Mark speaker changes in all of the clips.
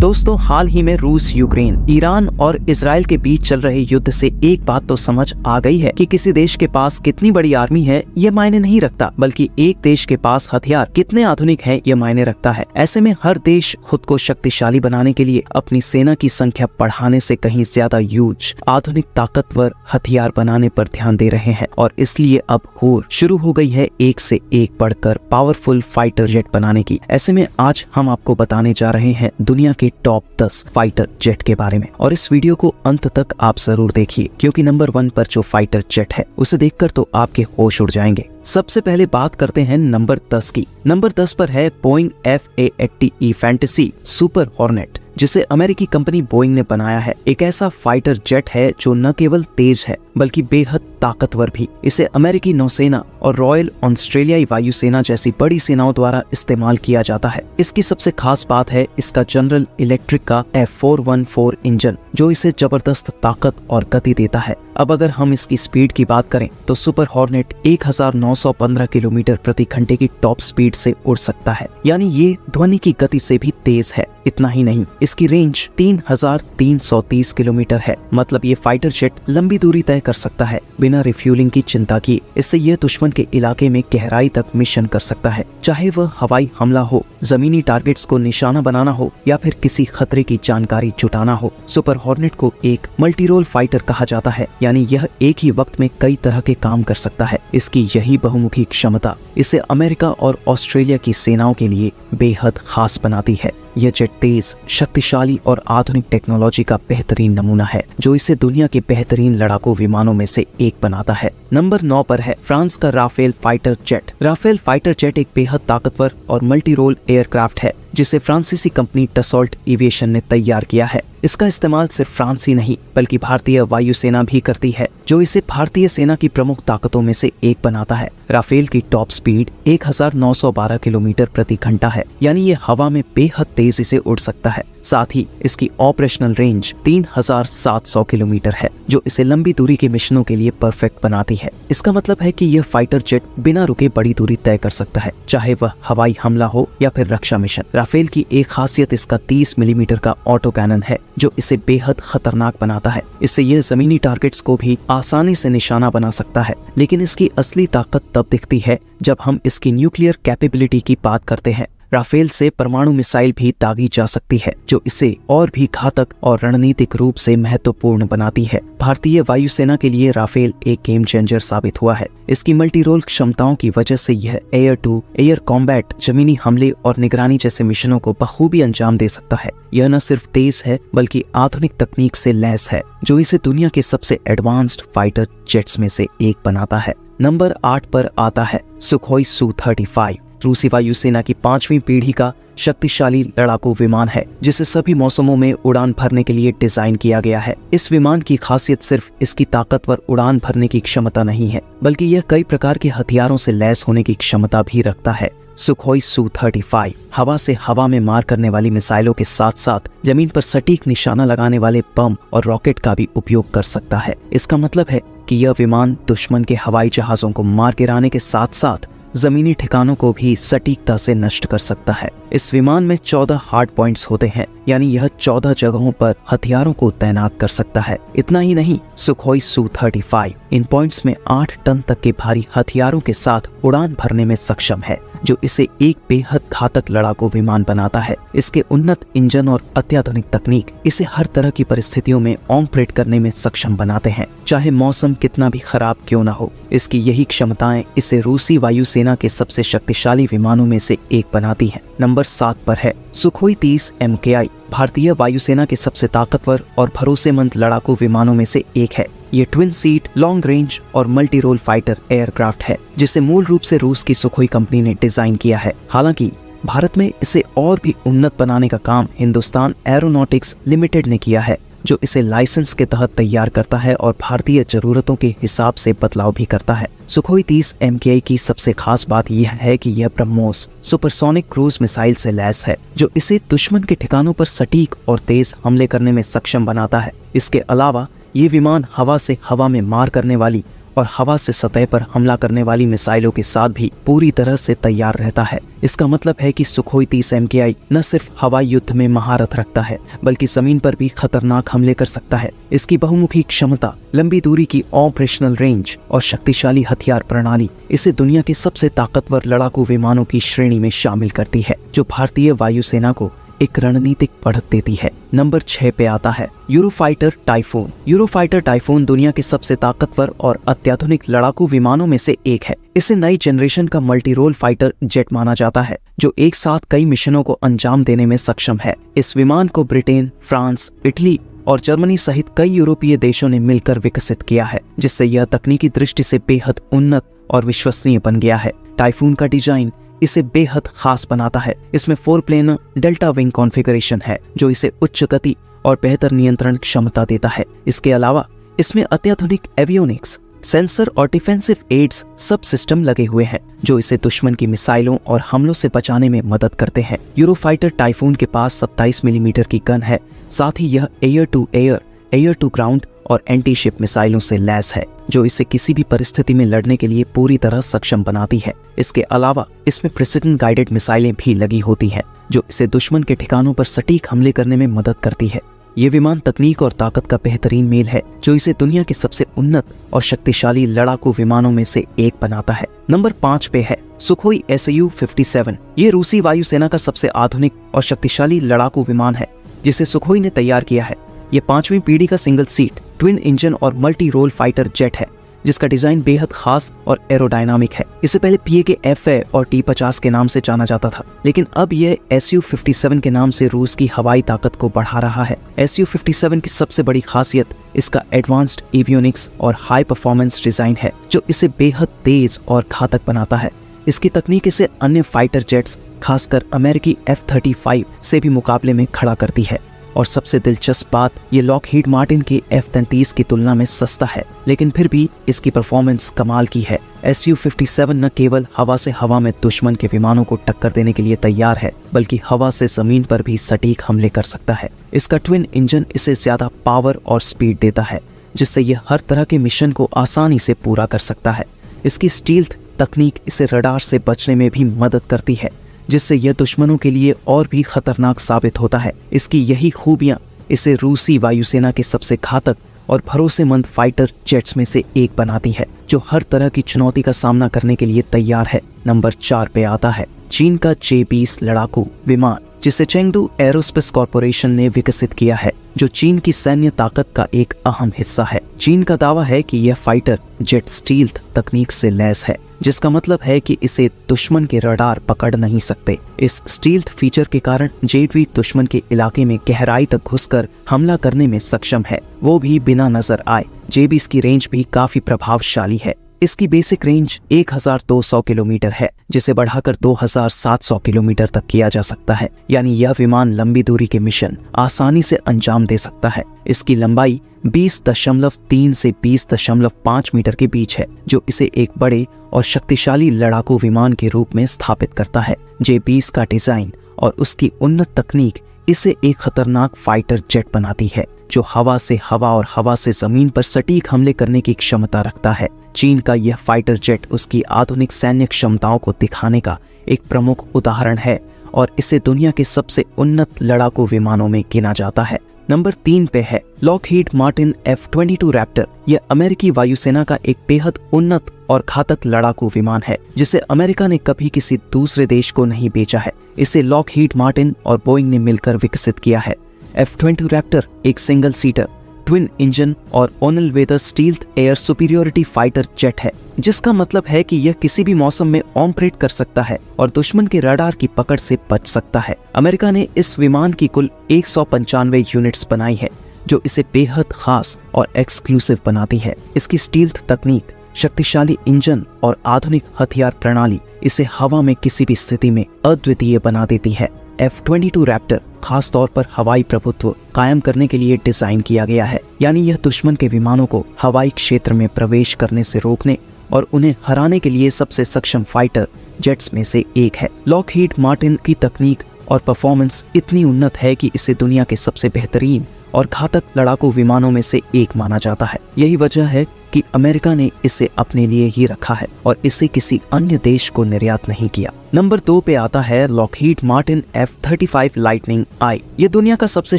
Speaker 1: दोस्तों, हाल ही में रूस, यूक्रेन, ईरान और इजराइल के बीच चल रहे युद्ध से एक बात तो समझ आ गई है कि किसी देश के पास कितनी बड़ी आर्मी है ये मायने नहीं रखता, बल्कि एक देश के पास हथियार कितने आधुनिक है ये मायने रखता है। ऐसे में हर देश खुद को शक्तिशाली बनाने के लिए अपनी सेना की संख्या बढ़ाने से कहीं ज्यादा ह्यूज, आधुनिक, ताकतवर हथियार बनाने पर ध्यान दे रहे हैं और इसलिए अब होड़ शुरू हो गई है एक से एक बढ़कर पावरफुल फाइटर जेट बनाने की। ऐसे में आज हम आपको बताने जा रहे हैं दुनिया के टॉप 10 फाइटर जेट के बारे में, और इस वीडियो को अंत तक आप जरूर देखिए क्योंकि नंबर 1 पर जो फाइटर जेट है उसे देखकर तो आपके होश उड़ जाएंगे। सबसे पहले बात करते हैं नंबर 10 की। नंबर 10 पर है Boeing F/A-80E fantasy super hornet, जिसे अमेरिकी कंपनी बोइंग ने बनाया है। एक ऐसा फाइटर जेट है जो न केवल तेज है बल्कि बेहद ताकतवर भी। इसे अमेरिकी नौसेना और रॉयल ऑस्ट्रेलियाई वायुसेना जैसी बड़ी सेनाओं द्वारा इस्तेमाल किया जाता है। इसकी सबसे खास बात है इसका जनरल इलेक्ट्रिक का F414 इंजन, जो इसे जबरदस्त ताकत और गति देता है। अब अगर हम इसकी स्पीड की बात करें तो सुपर हॉर्नेट 1915 किलोमीटर प्रति घंटे की टॉप स्पीड से उड़ सकता है, यानी ये ध्वनि की गति से भी तेज है। इतना ही नहीं, इसकी रेंज 3330 किलोमीटर है, मतलब ये फाइटर जेट लंबी दूरी तय कर सकता है बिना रिफ्यूलिंग की चिंता किए। इससे यह दुश्मन के इलाके में गहराई तक मिशन कर सकता है, चाहे वह हवाई हमला हो, जमीनी टारगेट्स को निशाना बनाना हो या फिर किसी खतरे की जानकारी जुटाना हो। सुपर हॉर्नेट को एक मल्टी रोल फाइटर कहा जाता है, यानी यह एक ही वक्त में कई तरह के काम कर सकता है। इसकी यही बहुमुखी क्षमता इसे अमेरिका और ऑस्ट्रेलिया की सेनाओं के लिए बेहद खास बनाती है। यह जेट तेज, शक्तिशाली और आधुनिक टेक्नोलॉजी का बेहतरीन नमूना है, जो इसे दुनिया के बेहतरीन लड़ाकू विमानों में से एक बनाता है। नंबर 9 पर है फ्रांस का Rafale fighter jet. Rafale fighter jet एक बेहद ताकतवर और मल्टी रोल एयरक्राफ्ट है जिसे फ्रांसीसी कंपनी टसॉल्ट एविएशन ने तैयार किया है। इसका इस्तेमाल सिर्फ फ्रांस ही नहीं बल्कि भारतीय वायुसेना भी करती है, जो इसे भारतीय सेना की प्रमुख ताकतों में से एक बनाता है। राफेल की टॉप स्पीड 1912 किलोमीटर प्रति घंटा है, यानी ये हवा में बेहद तेजी से उड़ सकता है। साथ ही इसकी ऑपरेशनल रेंज 3700 किलोमीटर है, जो इसे लंबी दूरी के मिशनों के लिए परफेक्ट बनाती है। इसका मतलब है कि यह फाइटर जेट बिना रुके बड़ी दूरी तय कर सकता है, चाहे वह हवाई हमला हो या फिर रक्षा मिशन। राफेल की एक खासियत इसका 30 मिलीमीटर का ऑटो कैनन है, जो इसे बेहद खतरनाक बनाता है। इससे यह जमीनी टारगेट्स को भी आसानी से निशाना बना सकता है। लेकिन इसकी असली ताकत तब दिखती है जब हम इसकी न्यूक्लियर कैपेबिलिटी की बात करते हैं। राफेल से परमाणु मिसाइल भी दागी जा सकती है, जो इसे और भी घातक और रणनीतिक रूप से महत्वपूर्ण बनाती है। भारतीय वायुसेना के लिए राफेल एक गेम चेंजर साबित हुआ है। इसकी मल्टी रोल क्षमताओं की वजह से यह एयर टू एयर कॉम्बैट, जमीनी हमले और निगरानी जैसे मिशनों को बखूबी अंजाम दे सकता है। यह न सिर्फ तेज है बल्कि आधुनिक तकनीक से लैस है, जो इसे दुनिया के सबसे एडवांस्ड फाइटर जेट्स में से एक बनाता है। नंबर 8 पर आता है सुखोई Su-35। रूसी वायुसेना की 5वीं पीढ़ी का शक्तिशाली लड़ाकू विमान है, जिसे सभी मौसमों में उड़ान भरने के लिए डिजाइन किया गया है। इस विमान की खासियत सिर्फ इसकी ताकतवर उड़ान भरने की क्षमता नहीं है, बल्कि यह कई प्रकार के हथियारों से लैस होने की क्षमता भी रखता है। सुखोई Su-35 हवा से हवा में मार करने वाली मिसाइलों के साथ साथ जमीन पर सटीक निशाना लगाने वाले बम और रॉकेट का भी उपयोग कर सकता है। इसका मतलब है कि यह विमान दुश्मन के हवाई जहाजों को मार गिराने के साथ साथ जमीनी ठिकानों को भी सटीकता से नष्ट कर सकता है। इस विमान में 14 हार्ड पॉइंट्स होते हैं, यानी यह 14 जगहों पर हथियारों को तैनात कर सकता है। इतना ही नहीं, सुखोई Su-35 इन पॉइंट्स में 8 टन तक के भारी हथियारों के साथ उड़ान भरने में सक्षम है, जो इसे एक बेहद घातक लड़ाकू विमान बनाता है। इसके उन्नत इंजन और अत्याधुनिक तकनीक इसे हर तरह की परिस्थितियों में ऑपरेट करने में सक्षम बनाते हैं, चाहे मौसम कितना भी खराब क्यों न हो। इसकी यही क्षमताएं इसे रूसी वायुसेना के सबसे शक्तिशाली विमानों में से एक बनाती हैं। नंबर 7 पर है सुखोई 30 MKI। भारतीय वायुसेना के सबसे ताकतवर और भरोसेमंद लड़ाकू विमानों में से एक है। ये ट्विन सीट, लॉन्ग रेंज और मल्टी रोल फाइटर एयरक्राफ्ट है, जिसे मूल रूप से रूस की सुखोई कंपनी ने डिजाइन किया है। हालांकि भारत में इसे और भी उन्नत बनाने का काम हिंदुस्तान एरोनॉटिक्स लिमिटेड ने किया है, जो इसे लाइसेंस के तहत तैयार करता है और भारतीय जरूरतों के हिसाब से बदलाव भी करता है। सुखोई 30 MKI की सबसे खास बात यह है कि यह ब्रह्मोस सुपरसोनिक क्रूज मिसाइल से लैस है, जो इसे दुश्मन के ठिकानों पर सटीक और तेज हमले करने में सक्षम बनाता है। इसके अलावा ये विमान हवा से हवा में मार करने वाली और हवा से सतह पर हमला करने वाली मिसाइलों के साथ भी पूरी तरह से तैयार रहता है। इसका मतलब है कि सुखोई 30 MKI न सिर्फ हवाई युद्ध में महारत रखता है बल्कि जमीन पर भी खतरनाक हमले कर सकता है। इसकी बहुमुखी क्षमता, लंबी दूरी की ऑपरेशनल रेंज और शक्तिशाली हथियार प्रणाली इसे दुनिया के सबसे ताकतवर लड़ाकू विमानों की श्रेणी में शामिल करती है, जो भारतीय वायुसेना को एक रणनीतिक बढ़त देती है। नंबर 6 पे आता है यूरोफाइटर टाइफून। यूरोफाइटर टाइफून दुनिया के सबसे ताकतवर और अत्याधुनिक लड़ाकू विमानों में से एक है। इसे नई जनरेशन का मल्टी रोल फाइटर जेट माना जाता है, जो एक साथ कई मिशनों को अंजाम देने में सक्षम है। इस विमान को ब्रिटेन, फ्रांस, इटली और जर्मनी सहित कई यूरोपीय देशों ने मिलकर विकसित किया है, जिससे यह तकनीकी दृष्टि से बेहद उन्नत और विश्वसनीय बन गया है। टाइफून का डिजाइन इसे बेहद खास बनाता है। इसमें 4 प्लेनर डेल्टा विंग कॉन्फ़िगरेशन है, जो इसे उच्च गति और बेहतर नियंत्रण क्षमता देता है। इसके अलावा इसमें अत्याधुनिक एवियोनिक्स, सेंसर और डिफेंसिव एड्स सब सिस्टम लगे हुए हैं, जो इसे दुश्मन की मिसाइलों और हमलों से बचाने में मदद करते हैं। यूरोफाइटर टाइफून के पास 27 मिलीमीटर की गन है। साथ ही यह air to air, air to ground और एंटी शिप मिसाइलों से लैस है, जो इसे किसी भी परिस्थिति में लड़ने के लिए पूरी तरह सक्षम बनाती है। इसके अलावा इसमें प्रिसिजन गाइडेड मिसाइलें भी लगी होती हैं, जो इसे दुश्मन के ठिकानों पर सटीक हमले करने में मदद करती है। ये विमान तकनीक और ताकत का बेहतरीन मेल है, जो इसे दुनिया के सबसे उन्नत और शक्तिशाली लड़ाकू विमानों में से एक बनाता है। नंबर 5 पे है सुखोई Su-57। ये रूसी वायुसेना का सबसे आधुनिक और शक्तिशाली लड़ाकू विमान है, जिसे सुखोई ने तैयार किया है। ये 5वीं पीढ़ी का सिंगल सीट, ट्विन इंजन और मल्टी रोल फाइटर जेट है, जिसका डिजाइन बेहद खास और एरोडायनामिक है। इसे पहले PAK-FA और T-50 के नाम से जाना जाता था, लेकिन अब यह Su-57 के नाम से रूस की हवाई ताकत को बढ़ा रहा है। Su-57 की सबसे बड़ी खासियत इसका एडवांस्ड एवियोनिक्स और हाई परफॉर्मेंस डिजाइन है, जो इसे बेहद तेज और घातक बनाता है। इसकी तकनीक इसे अन्य फाइटर जेट्स, खासकर अमेरिकी F-35 से भी मुकाबले में खड़ा करती है। और सबसे दिलचस्प बात, ये लॉकहीड मार्टिन के F-33 की तुलना में सस्ता है, लेकिन फिर भी इसकी परफॉर्मेंस कमाल की है। Su-57 न केवल हवा से हवा में दुश्मन के विमानों को टक्कर देने के लिए तैयार है, बल्कि हवा से जमीन पर भी सटीक हमले कर सकता है। इसका ट्विन इंजन इसे ज्यादा पावर और स्पीड देता है, जिससे यह हर तरह के मिशन को आसानी से पूरा कर सकता है। इसकी स्टील्थ तकनीक इसे रडार से बचने में भी मदद करती है, जिससे यह दुश्मनों के लिए और भी खतरनाक साबित होता है। इसकी यही खूबियां इसे रूसी वायुसेना के सबसे घातक और भरोसेमंद फाइटर जेट्स में से एक बनाती है, जो हर तरह की चुनौती का सामना करने के लिए तैयार है। नंबर 4 पे आता है चीन का J-20 लड़ाकू विमान, जिसे चेंगडू एरोस्पेस कॉरपोरेशन ने विकसित किया है, जो चीन की सैन्य ताकत का एक अहम हिस्सा है। चीन का दावा है कि यह फाइटर जेट स्टील्थ तकनीक से लैस है, जिसका मतलब है कि इसे दुश्मन के रडार पकड़ नहीं सकते। इस स्टील्थ फीचर के कारण J-20 दुश्मन के इलाके में गहराई तक घुसकर हमला करने में सक्षम है, वो भी बिना नजर आए। J-20 की रेंज भी काफी प्रभावशाली है। इसकी बेसिक रेंज 1200 किलोमीटर है, जिसे बढ़ाकर 2700 किलोमीटर तक किया जा सकता है। यानी यह विमान लंबी दूरी के मिशन आसानी से अंजाम दे सकता है। इसकी लंबाई 20.3 से 20.5 मीटर के बीच है, जो इसे एक बड़े और शक्तिशाली लड़ाकू विमान के रूप में स्थापित करता है। J-20 का डिजाइन और उसकी उन्नत तकनीक इसे एक खतरनाक फाइटर जेट बनाती है, जो हवा से हवा और हवा से जमीन पर सटीक हमले करने की क्षमता रखता है। चीन का यह फाइटर जेट उसकी आधुनिक सैन्य क्षमताओं को दिखाने का एक प्रमुख उदाहरण है और इसे दुनिया के सबसे उन्नत लड़ाकू विमानों में गिना जाता है। नंबर 3 पे है लॉकहीड मार्टिन F-22 रैप्टर। यह अमेरिकी वायुसेना का एक बेहद उन्नत और घातक लड़ाकू विमान है, जिसे अमेरिका ने कभी किसी दूसरे देश को नहीं बेचा है। इसे लॉकहीड मार्टिन और बोइंग ने मिलकर विकसित किया है। F-22 रैप्टर एक सिंगल सीटर, ट्विन इंजन और all weather stealth air superiority fighter jet है, जिसका मतलब है कि यह किसी भी मौसम में ऑपरेट कर सकता है और दुश्मन के रडार की पकड़ से बच सकता है। अमेरिका ने इस विमान की कुल 195 यूनिट्स बनाई है, जो इसे बेहद खास और एक्सक्लूसिव बनाती है। इसकी स्टील्थ तकनीक, शक्तिशाली इंजन और आधुनिक हथियार प्रणाली इसे हवा में किसी भी स्थिति में अद्वितीय बना देती है। F-22 रैप्टर खास तौर पर हवाई प्रभुत्व कायम करने के लिए डिजाइन किया गया है, यानी यह दुश्मन के विमानों को हवाई क्षेत्र में प्रवेश करने से रोकने और उन्हें हराने के लिए सबसे सक्षम फाइटर जेट्स में से एक है। लॉकहीड मार्टिन की तकनीक और परफॉर्मेंस इतनी उन्नत है कि इसे दुनिया के सबसे बेहतरीन और घातक लड़ाकू विमानों में से एक माना जाता है। यही वजह है कि अमेरिका ने इसे अपने लिए ही रखा है और इसे किसी अन्य देश को निर्यात नहीं किया। नंबर 2 पे आता है लॉकहीड मार्टिन F-35 लाइटनिंग आई। ये दुनिया का सबसे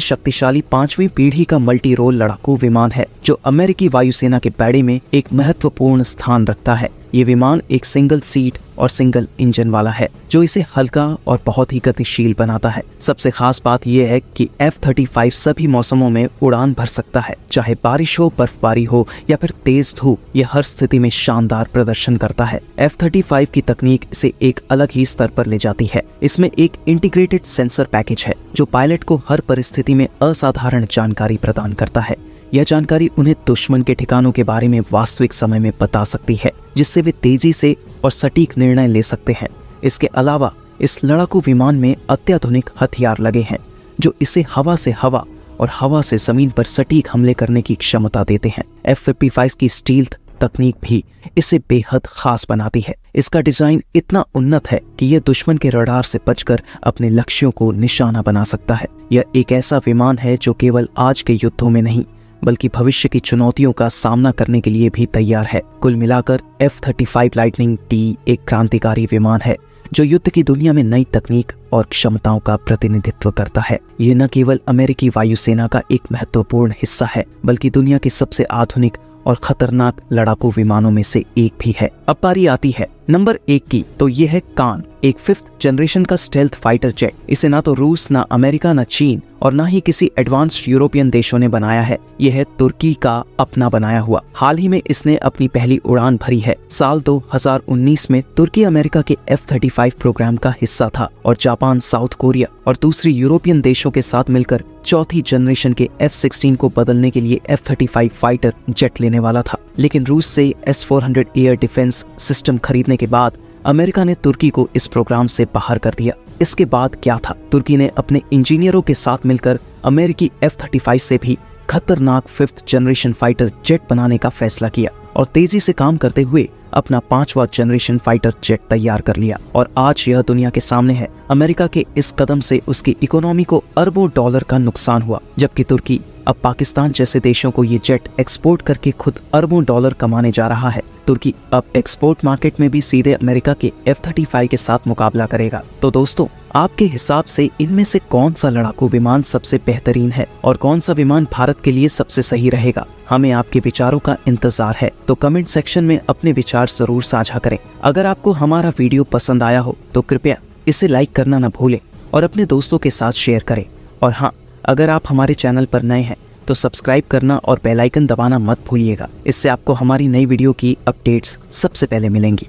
Speaker 1: शक्तिशाली 5वीं पीढ़ी का मल्टी रोल लड़ाकू विमान है जो अमेरिकी वायुसेना के बेड़े में एक महत्वपूर्ण स्थान रखता है। ये विमान एक सिंगल सीट और सिंगल इंजन वाला है जो इसे हल्का और बहुत ही गतिशील बनाता है। सबसे खास बात यह है कि F-35 सभी मौसमों में उड़ान भर सकता है, चाहे बारिश हो, बर्फबारी हो या फिर तेज धूप। यह हर स्थिति में शानदार प्रदर्शन करता है। F-35 की तकनीक इसे एक अलग ही स्तर पर ले जाती है। इसमें एक इंटीग्रेटेड सेंसर पैकेज है जो पायलट को हर परिस्थिति में असाधारण जानकारी प्रदान करता है। यह जानकारी उन्हें दुश्मन के ठिकानों के बारे में वास्तविक समय में बता सकती है, जिससे वे तेजी से और सटीक निर्णय ले सकते हैं। इसके अलावा इस लड़ाकू विमान में अत्याधुनिक हथियार लगे हैं जो इसे हवा से हवा और हवा से जमीन पर सटीक हमले करने की क्षमता देते हैं। F-35 की स्टील्थ तकनीक भी इसे बेहद खास बनाती है। इसका डिजाइन इतना उन्नत है कि यह दुश्मन के रडार से बचकर अपने लक्ष्यों को निशाना बना सकता है। यह एक ऐसा विमान है जो केवल आज के युद्धों में नहीं बल्कि भविष्य की चुनौतियों का सामना करने के लिए भी तैयार है। कुल मिलाकर F-35 लाइटनिंग टी एक क्रांतिकारी विमान है जो युद्ध की दुनिया में नई तकनीक और क्षमताओं का प्रतिनिधित्व करता है। ये न केवल अमेरिकी वायुसेना का एक महत्वपूर्ण हिस्सा है बल्कि दुनिया के सबसे आधुनिक और खतरनाक लड़ाकू विमानों में से एक भी है। अब बारी आती है नंबर 1 की, तो ये है कान, एक 5th जनरेशन का स्टेल्थ फाइटर जेट। इसे ना तो रूस, ना अमेरिका, ना चीन और ना ही किसी एडवांस्ड यूरोपियन देशों ने बनाया है। यह है तुर्की का अपना बनाया हुआ। हाल ही में इसने अपनी पहली उड़ान भरी है। साल 2019 में तुर्की अमेरिका के F-35 प्रोग्राम का हिस्सा था और जापान, साउथ कोरिया और दूसरी यूरोपियन देशों के साथ मिलकर 4थी जनरेशन के F-16 को बदलने के लिए F-35 फाइटर जेट लेने वाला था। लेकिन रूस से S-400 एयर डिफेंस सिस्टम खरीदने के बाद अमेरिका ने तुर्की को इस प्रोग्राम से बाहर कर दिया। इसके बाद क्या था? तुर्की ने अपने इंजीनियरों के साथ मिलकर अमेरिकी F-35 से भी खतरनाक 5th जनरेशन फाइटर जेट बनाने का फैसला किया और तेजी से काम करते हुए अपना 5वां जनरेशन फाइटर जेट तैयार कर लिया और आज यह दुनिया के सामने है। अमेरिका के इस कदम से उसकी इकोनॉमी को अरबों डॉलर का नुकसान हुआ, जबकि तुर्की अब पाकिस्तान जैसे देशों को ये जेट एक्सपोर्ट करके खुद अरबों डॉलर कमाने जा रहा है। तुर्की अब एक्सपोर्ट मार्केट में भी सीधे अमेरिका के F-35 के साथ मुकाबला करेगा। तो दोस्तों, आपके हिसाब से इनमें से कौन सा लड़ाकू विमान सबसे बेहतरीन है और कौन सा विमान भारत के लिए सबसे सही रहेगा? हमें आपके विचारों का इंतजार है, तो कमेंट सेक्शन में अपने विचार जरूर साझा करें। अगर आपको हमारा वीडियो पसंद आया हो तो कृपया इसे लाइक करना न भूलें और अपने दोस्तों के साथ शेयर करें। और हाँ, अगर आप हमारे चैनल पर नए हैं तो सब्सक्राइब करना और बेल आइकन दबाना मत भूलिएगा। इससे आपको हमारी नई वीडियो की अपडेट्स सबसे पहले मिलेंगी।